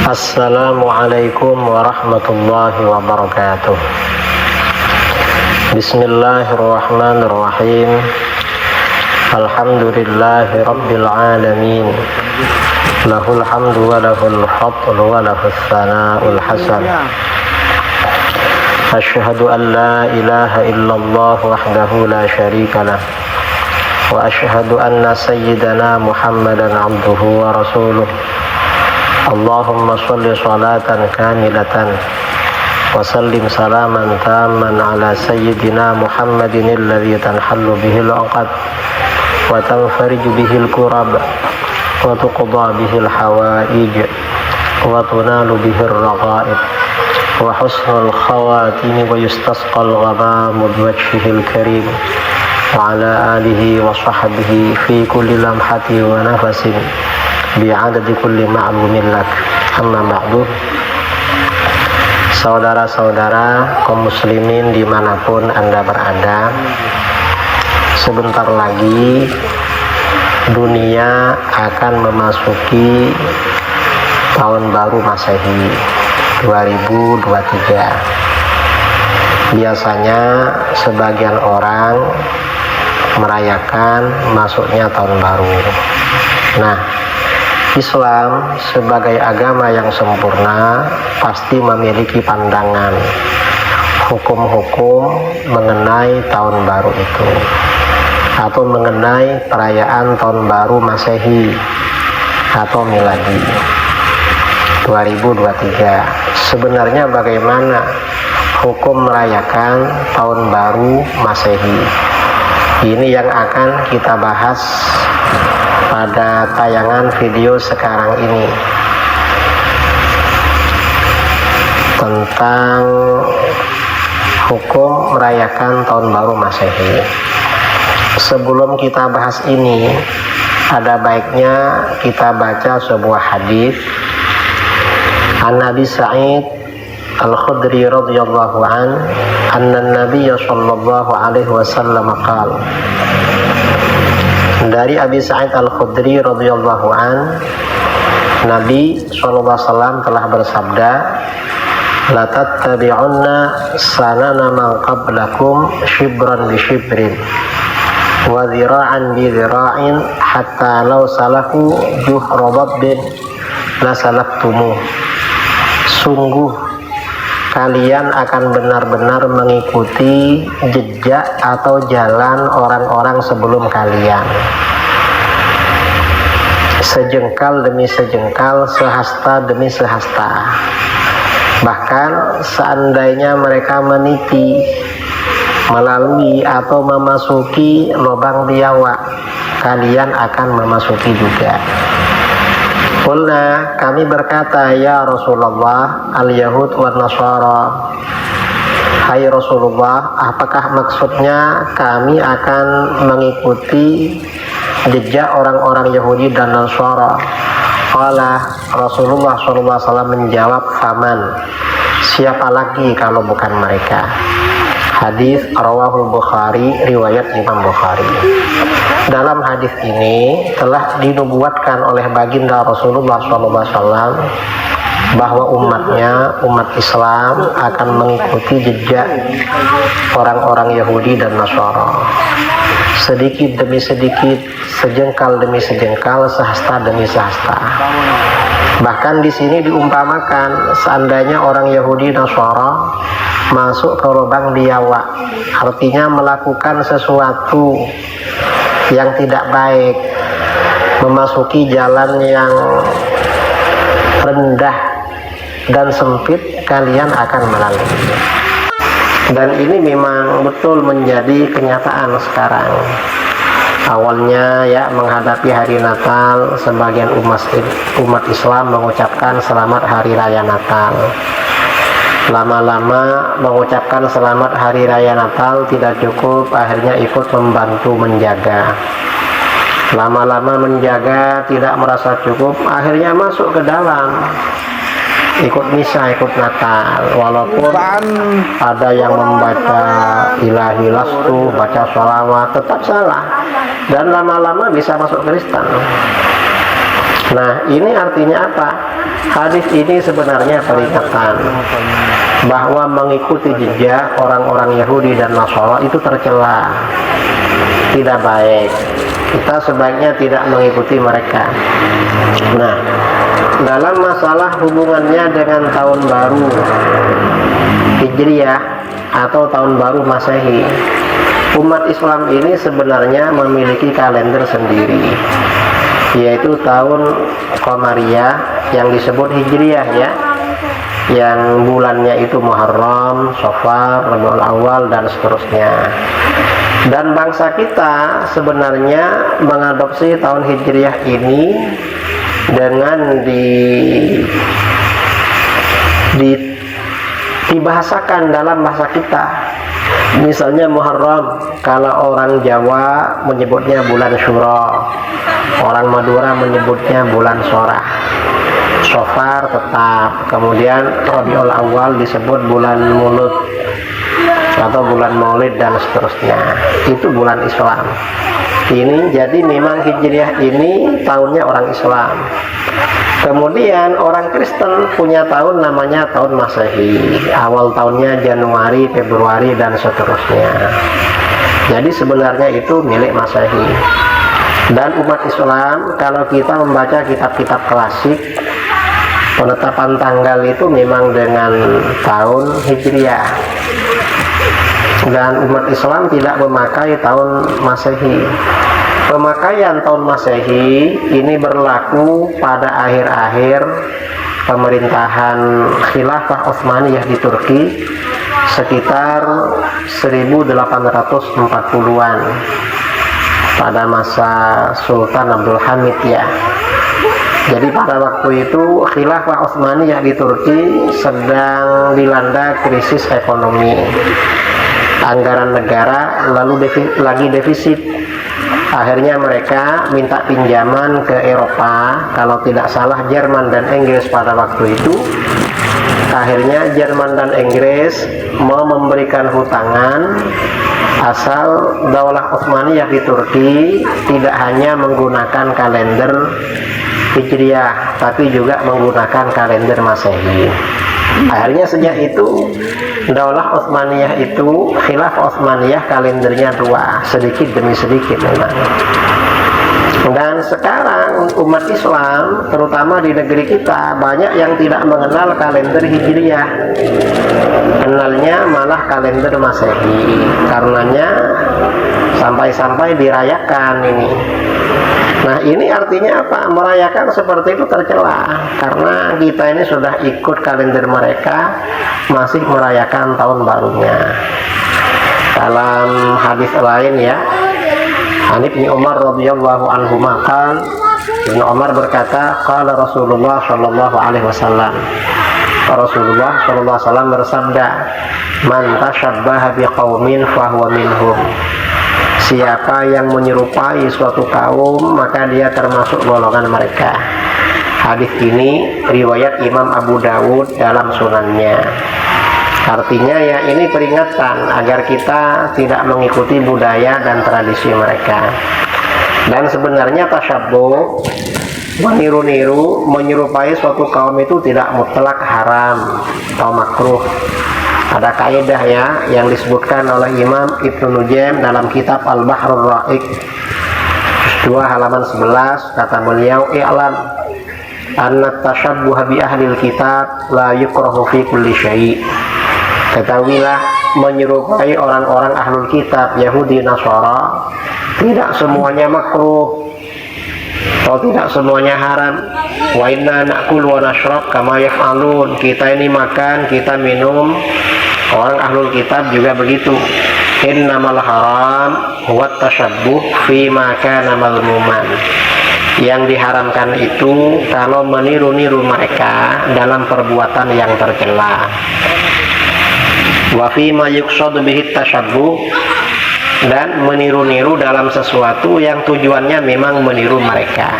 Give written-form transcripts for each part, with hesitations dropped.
Assalamualaikum warahmatullahi wabarakatuh. Bismillahirrahmanirrahim. Alhamdulillahi rabbil alamin. Lahul hamdu wa lahul fadlu wa lahus sana'ul hasan. Asyhadu an la ilaha illallah wahdahu la syarika lah. Wa asyhadu anna sayyidana Muhammadan abduhu wa rasuluh. Allahumma sholli sholatan kamilatan wa sallim salaman tamman ala sayyidina Muhammadin alladhi tanhallu bihil uqad wa tanfariju bihil kurab wa tuqda bihil hawaij wa tunalu bihir raqaib wa husnul khawatimi wa yustasqal ghamamu biwajhihil karim wa ala alihi wa sahbihi fi kulli lamhati wa nafasin bi'adadi kulli ma'lumin lak. Amma ba'du. Saudara-saudara kaum muslimin dimanapun Anda berada, sebentar lagi dunia akan memasuki tahun baru Masehi 2023. Biasanya sebagian orang merayakan masuknya tahun baru. Nah, Islam sebagai agama yang sempurna pasti memiliki pandangan hukum-hukum mengenai tahun baru itu, atau mengenai perayaan tahun baru Masehi atau Miladi 2023. Sebenarnya bagaimana hukum merayakan tahun baru Masehi? Ini yang akan kita bahas pada tayangan video sekarang ini, tentang hukum merayakan tahun baru Masehi. Sebelum kita bahas ini, ada baiknya kita baca sebuah hadis an Abi Sa'id Al-Khudri radhiyallahu an anna Nabiy sallallahu alaihi wasallam qala. Dari Abi Sa'id Al-Khudri radhiyallahu an, Nabi SAW telah bersabda, la tattabi'unna sanana man qablakum shibran bi shibrin wa dhira'an bi dhira'in hatta law salaku juhra dabbin la salaktumu. Sungguh kalian akan benar-benar mengikuti jejak atau jalan orang-orang sebelum kalian, sejengkal demi sejengkal, sehasta demi sehasta. Bahkan seandainya mereka meniti, melalui atau memasuki lubang biawak, kalian akan memasuki juga. Qulna, kami berkata, ya Rasulullah, al-Yahud wa Nasara. Hai Rasulullah, apakah maksudnya kami akan mengikuti jejak orang-orang Yahudi dan Nasara? Qala, Rasulullah SAW menjawab, faman, siapa lagi kalau bukan mereka? Hadis rawahul Bukhari, riwayat Imam Bukhari. Dalam hadis ini telah dinubuatkan oleh baginda Rasulullah SAW bahwa umatnya, umat Islam akan mengikuti jejak orang-orang Yahudi dan Nasara, sedikit demi sedikit, sejengkal demi sejengkal, sehasta demi sehasta. Bahkan di sini diumpamakan seandainya orang Yahudi Nasara masuk ke lubang biawak, artinya melakukan sesuatu yang tidak baik, memasuki jalan yang rendah dan sempit, kalian akan melalui. Dan ini memang betul menjadi kenyataan sekarang. Awalnya ya, menghadapi hari Natal, sebagian umat Islam mengucapkan selamat hari raya Natal. Lama-lama mengucapkan selamat hari raya Natal tidak cukup, akhirnya ikut membantu menjaga. Lama-lama menjaga tidak merasa cukup, akhirnya masuk ke dalam, ikut misa, ikut Natal. Walaupun ada yang membaca ilahi lastu, baca sholawat, tetap salah. Dan lama-lama bisa masuk Kristen. Nah, ini artinya apa? Hadis ini sebenarnya peringatan bahwa mengikuti jejak orang-orang Yahudi dan Nasrani itu tercela, tidak baik. Kita sebaiknya tidak mengikuti mereka. Nah, dalam masalah hubungannya dengan tahun baru Hijriah atau tahun baru Masehi, umat Islam ini sebenarnya memiliki kalender sendiri, yaitu tahun Qamariyah yang disebut Hijriah ya, yang bulannya itu Muharram, Safar, Rabiul Awal dan seterusnya. Dan bangsa kita sebenarnya mengadopsi tahun Hijriah ini dengan dibahasakan dalam bahasa kita. Misalnya Muharram, kalau orang Jawa menyebutnya bulan Syuro, orang Madura menyebutnya bulan Sorah. Safar tetap, kemudian Rabiul Awal disebut bulan Mulud atau bulan Maulid dan seterusnya. Itu bulan Islam. Ini jadi memang Hijriah ini tahunnya orang Islam. Kemudian orang Kristen punya tahun namanya tahun Masehi. Awal tahunnya Januari, Februari dan seterusnya. Jadi sebenarnya itu milik Masehi. Dan umat Islam, kalau kita membaca kitab-kitab klasik, penetapan tanggal itu memang dengan tahun Hijriah. Dan umat Islam tidak memakai tahun Masehi. Pemakaian tahun Masehi ini berlaku pada akhir-akhir pemerintahan Khilafah Utsmaniyah di Turki sekitar 1840-an, pada masa Sultan Abdul Hamid ya. Jadi pada waktu itu Khilafah Utsmaniyah di Turki sedang dilanda krisis ekonomi. Anggaran negara lagi defisit. Akhirnya mereka minta pinjaman ke Eropa, kalau tidak salah Jerman dan Inggris pada waktu itu. Akhirnya Jerman dan Inggris mau memberikan hutangan asal Daulah Utsmaniyah di Turki tidak hanya menggunakan kalender Hijriah, tapi juga menggunakan kalender Masehi. Akhirnya sejak itu Daulah Utsmaniyah itu, Khilafah Utsmaniyah kalendernya dua, sedikit demi sedikit memang. Dan sekarang umat Islam, terutama di negeri kita, banyak yang tidak mengenal kalender Hijriah, kenalnya malah kalender Masehi. Karenanya sampai-sampai dirayakan ini. Nah, ini artinya apa? Merayakan seperti itu tercela, karena kita ini sudah ikut kalender mereka, masih merayakan tahun barunya. Dalam hadis lain ya, Ibnu Umar radhiyallahu anhu maqal, Ibnu Umar berkata, qala Rasulullah sallallahu alaihi wasallam, Rasulullah sallallahu alaihi wasallam bersabda, man tashabbaha biqaumin fahuwa minhum. Siapa yang menyerupai suatu kaum, maka dia termasuk golongan mereka. Hadis ini riwayat Imam Abu Dawud dalam sunannya. Artinya ya, ini peringatan agar kita tidak mengikuti budaya dan tradisi mereka. Dan sebenarnya tasyabbuh, meniru-niru, menyerupai suatu kaum itu tidak mutlak haram atau makruh. Ada kaidah ya yang disebutkan oleh Imam Ibnu Nujaim dalam kitab Al-Bahrul Ra'iq 2 halaman 11, kata beliau, i'lam anna tashabbuha bi ahlil kitab la yukrahu fi kulli syai'. Ketahuilah, menyerupai orang-orang ahlul kitab Yahudi Nasara tidak semuanya makruh atau tidak semuanya haram. Wa inna na'kul wa nashrab kama yaf'alun. Kita ini makan, kita minum, orang ahlul kitab juga begitu. Innamal haram huwa tashabbuh fi ma kana malmuman. Yang diharamkan itu kalau meniru-niru mereka dalam perbuatan yang tercela. Wa fi ma yuqsadu bihi tashabbuh, dan meniru-niru dalam sesuatu yang tujuannya memang meniru mereka.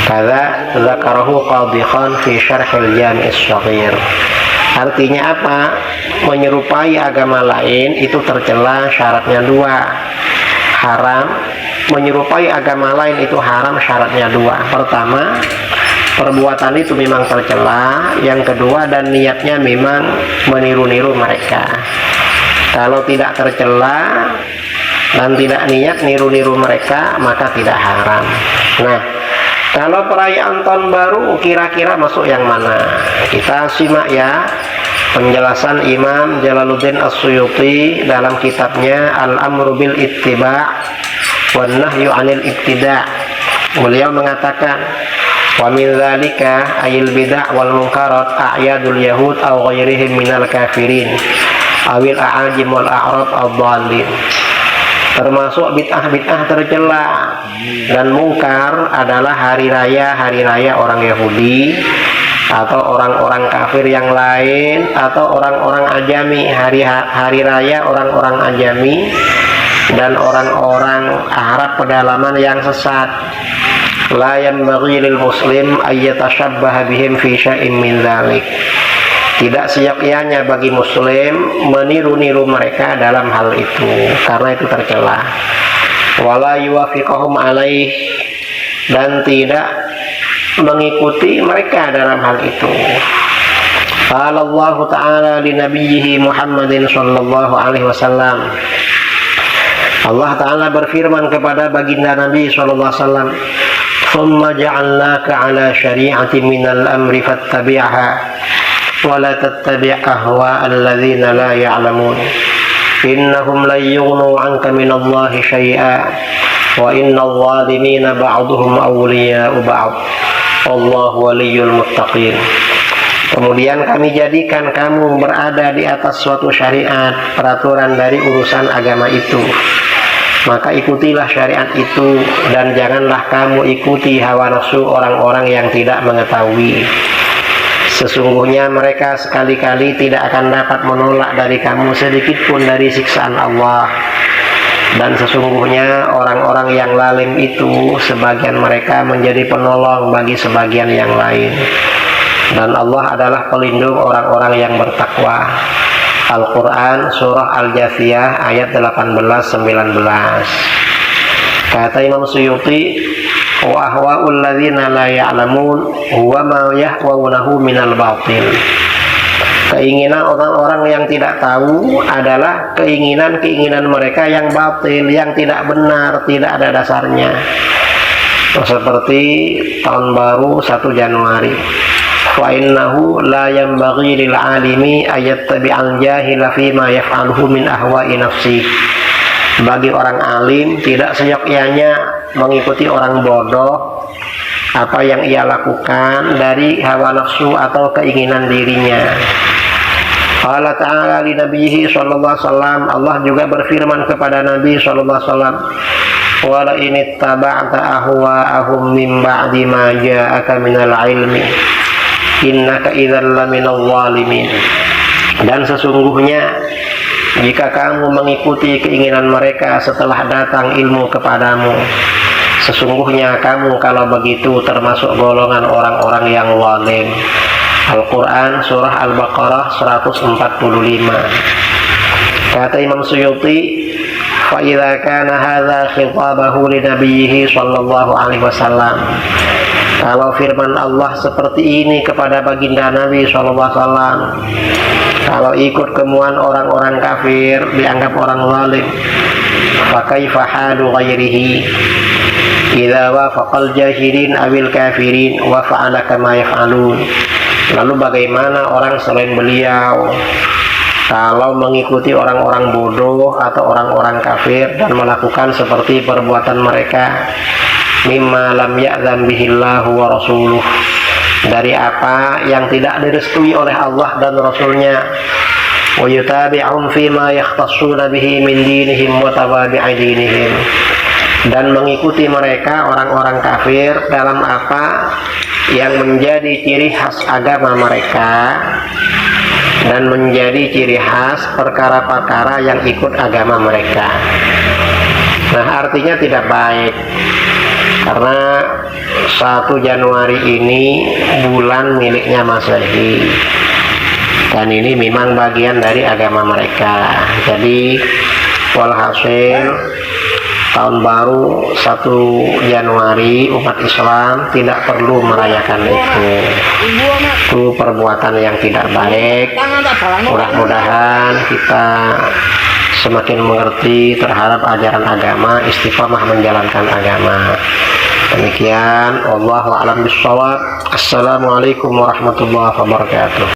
Kadza dzakarahu Qadhi Khan fi Syarhil Jami' Shaghir. Artinya apa? Menyerupai agama lain itu tercela, syaratnya dua. haram, menyerupai agama lain itu haram, syaratnya dua. Pertama, perbuatan itu memang tercela. Yang kedua, dan niatnya memang meniru-niru mereka. Kalau tidak tercela dan tidak niat niru-niru mereka, maka tidak haram. Nah, kalau perayaan tahun baru kira-kira masuk yang mana? Kita simak ya penjelasan Imam Jalaluddin As-Suyuti dalam kitabnya Al-Amru bil Ittiba' wan Nahyu 'anil Ibtida'. Beliau mengatakan, wa min dzalika ayil bid'ah wal munkarat a'yadul yahud aw ghairihim minal kafirin awil a'ajim wal a'rab ad-dhallin. Termasuk bid'ah-bid'ah tercela dan mungkar adalah hari raya orang Yahudi atau orang-orang kafir yang lain atau orang-orang ajami, hari raya orang-orang ajami dan orang-orang Arab pedalaman yang sesat. La yanbaghi lil muslim ayyatashabbaha bihim fi syai'in min dzalik. Tidak seyogyanya bagi muslim meniru-niru mereka dalam hal itu, karena itu tercela. Wala yuwafiqahum alaih, dan tidak mengikuti mereka dalam hal itu. Qala Allah Ta'ala li nabiyhi Muhammadin sallallahu alaihi wasallam. Allah Ta'ala berfirman kepada baginda Nabi sallallahu alaihi wasallam, "Tsumma ja'alnaka 'ala syari'atin minal amri fattabi'ha wa la tattabi' ahwa alladzina la ya'lamun innahum la yughnu 'anka minallahi syai'a wa innal zalimina ba'duhum awliya'u ba'd wallahu waliyyul muttaqin." Kemudian kami jadikan kamu berada di atas suatu syariat, peraturan dari urusan agama itu, maka ikutilah syariat itu dan janganlah kamu ikuti hawa nafsu orang-orang yang tidak mengetahui. Sesungguhnya mereka sekali-kali tidak akan dapat menolak dari kamu sedikit pun dari siksaan Allah. Dan sesungguhnya orang-orang yang lalim itu, sebagian mereka menjadi penolong bagi sebagian yang lain. Dan Allah adalah pelindung orang-orang yang bertakwa. Al-Quran Surah Al-Jathiyah ayat 18-19. Kata Imam Suyuti, wa ahwa'ul ladzina la ya'lamun huwa ma yahwaunahu minal batil. Keinginan orang-orang yang tidak tahu adalah keinginan-keinginan mereka yang batil, yang tidak benar, tidak ada dasarnya. Seperti tahun baru 1 Januari. Wa innahu la yanbaghi lil 'alimi ayattabi'al jahila fima yaf'aluhu min ahwa'i nafsi. Bagi orang alim tidak seyogyanya mengikuti orang bodoh apa yang ia lakukan dari hawa nafsu atau keinginan dirinya. Allah Ta'ala li nabiyhi sallallahu alaihi wasallam, Allah juga berfirman kepada Nabi sallallahu alaihi wasallam, wa la in ittaba'ta ahwa'ahum min ba'di ma ja'aka minal ilmi innaka idzal laminal zalimin. Dan sesungguhnya jika kamu mengikuti keinginan mereka setelah datang ilmu kepadamu, sesungguhnya kamu kalau begitu termasuk golongan orang-orang yang zalim. Al-Quran Surah Al-Baqarah 145. Kata Imam Suyuti, fa idza kana hadza khitabahu li nabiyhi sallallahu alaihi wasallam. Kalau firman Allah seperti ini kepada baginda Nabi sallallahu alaihi wasallam, kalau ikut kemuan orang-orang kafir dianggap orang zalim, fa kaifa halu ghairihi idza wafaqal jahilin awil kafirin wa fa'ala kama yaf'alun. Lalu bagaimana orang selain beliau kalau mengikuti orang-orang bodoh atau orang-orang kafir dan melakukan seperti perbuatan mereka? Mimma lam ya'zam bihillahu wa rasuluh, dari apa yang tidak direstui oleh Allah dan Rasulnya. Wa yutabi'um fima yakhtassuna bihi min dinihim wa tawabi'i dinihim, dan mengikuti mereka orang-orang kafir dalam apa yang menjadi ciri khas agama mereka dan menjadi ciri khas perkara-perkara yang ikut agama mereka. Nah, artinya tidak baik, karena 1 Januari ini bulan miliknya Masehi dan ini memang bagian dari agama mereka. Jadi walhasil tahun baru 1 Januari umat Islam tidak perlu merayakan itu. Itu perbuatan yang tidak baik. Mudah-mudahan kita semakin mengerti terhadap ajaran agama, istiqomah menjalankan agama. Demikian, wallahu a'lam bishawab. Assalamualaikum warahmatullahi wabarakatuh.